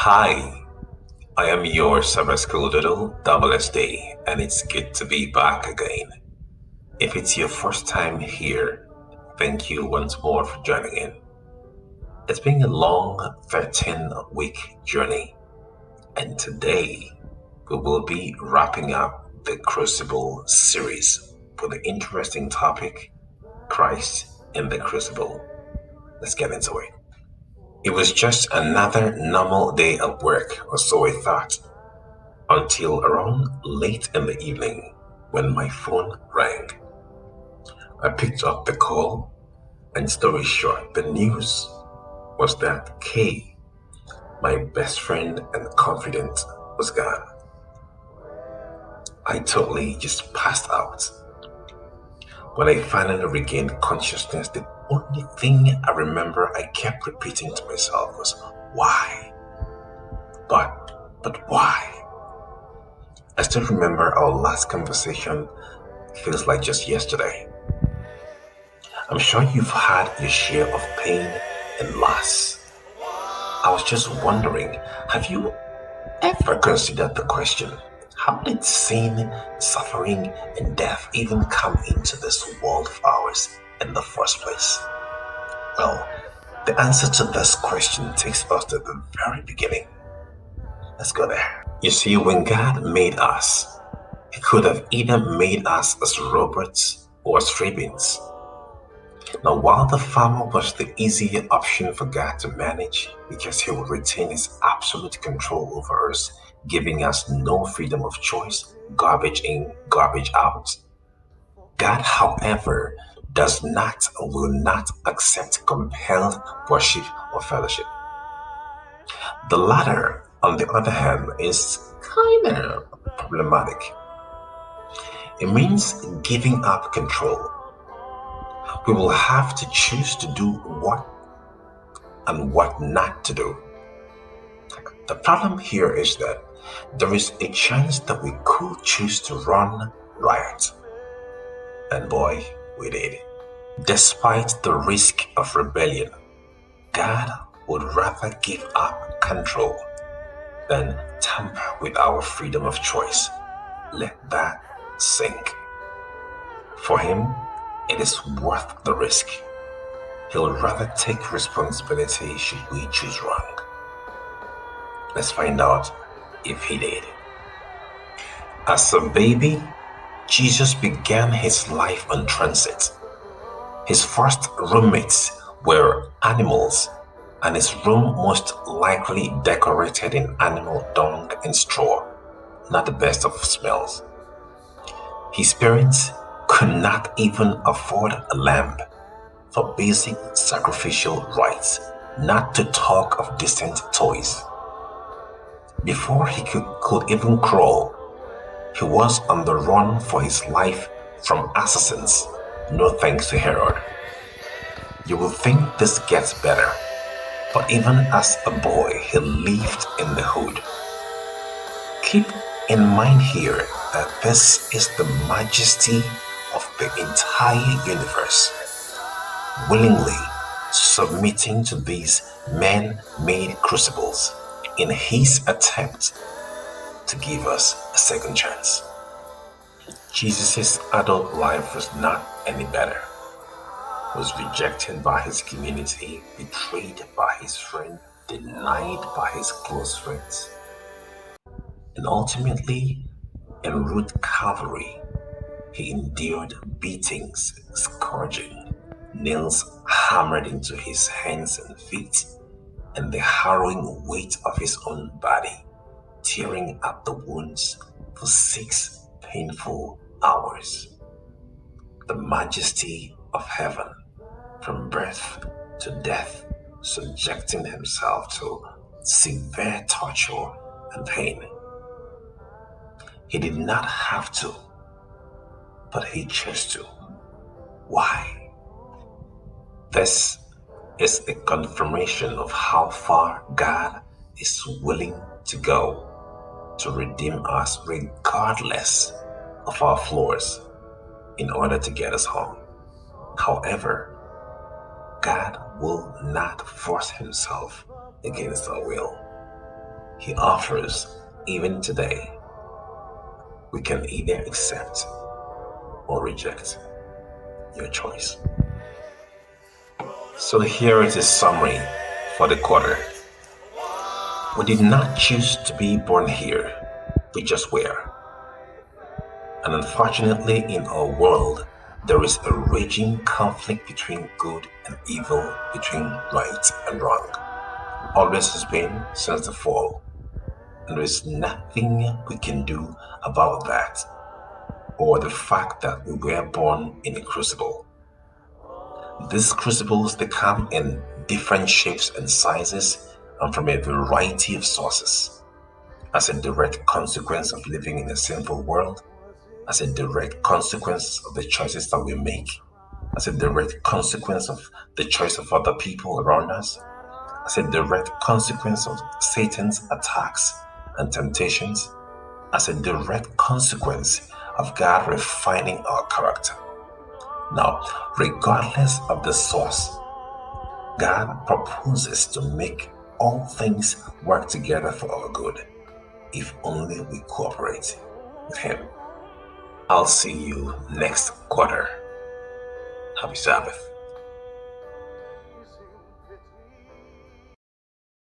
Hi, I am your Cyber School Doodle, Double SD, and it's good to be back again. If it's your first time here, thank you once more for joining in. It's been a long 13-week journey, and today we will be wrapping up the Crucible series with the interesting topic Christ in the Crucible. Let's get into it. It was just another normal day at work, or so I thought, until around late in the evening when my phone rang. I picked up the call, and story short, the news was that Kay, my best friend and confidant, was gone. I totally just passed out. When I finally regained consciousness, the only thing I remember I kept repeating to myself was, why? But why? I still remember our last conversation feels like just yesterday. I'm sure you've had your share of pain and loss. I was just wondering, have you ever considered the question, how did sin, suffering, and death even come into this world of ours in the first place? Well, the answer to this question takes us to the very beginning. Let's go there. You see, when God made us, He could have either made us as robots or as freebeings. Now, while the farmer was the easier option for God to manage because he would retain his absolute control over us, giving us no freedom of choice, garbage in, garbage out, God, however, does not and will not accept compelled worship or fellowship. The latter, on the other hand, is kind of problematic. It means giving up control. We will have to choose to do what and what not to do. The problem here is that there is a chance that we could choose to run riot. And boy, we did. Despite the risk of rebellion, God would rather give up control than tamper with our freedom of choice. Let that sink. For him, it is worth the risk. He'll rather take responsibility should we choose wrong. Let's find out if he did. As a baby, Jesus began his life on transit. His first roommates were animals, and his room most likely decorated in animal dung and straw, not the best of smells. His parents could not even afford a lamb for basic sacrificial rites, not to talk of decent toys. Before he could even crawl, he was on the run for his life from assassins, no thanks to Herod. You will think this gets better, but even as a boy, he lived in the hood. Keep in mind here that this is the majesty of the entire universe, willingly submitting to these man-made crucibles in his attempt to give us a second chance. Jesus' adult life was not any better. He was rejected by his community, betrayed by his friend, denied by his close friends. And ultimately, en route Calvary, he endured beatings, scourging, nails hammered into his hands and feet, and the harrowing weight of his own body, tearing at the wounds for 6 painful hours. The majesty of heaven, from birth to death, subjecting himself to severe torture and pain. He did not have to, but he chose to. Why? This is a confirmation of how far God is willing to go to redeem us regardless of our flaws in order to get us home. However, God will not force himself against our will. He offers even today. We can either accept or reject, your choice. So here is a summary for the quarter. We did not choose to be born here, we just were. And unfortunately, in our world, there is a raging conflict between good and evil, between right and wrong. Always has been since the fall. And there is nothing we can do about that, or the fact that we were born in a crucible. These crucibles, they come in different shapes and sizes and from a variety of sources. As a direct consequence of living in a sinful world, as a direct consequence of the choices that we make, as a direct consequence of the choice of other people around us, as a direct consequence of Satan's attacks and temptations, as a direct consequence of God refining our character. Now, regardless of the source, God proposes to make all things work together for our good if only we cooperate with Him. I'll see you next quarter. Happy Sabbath.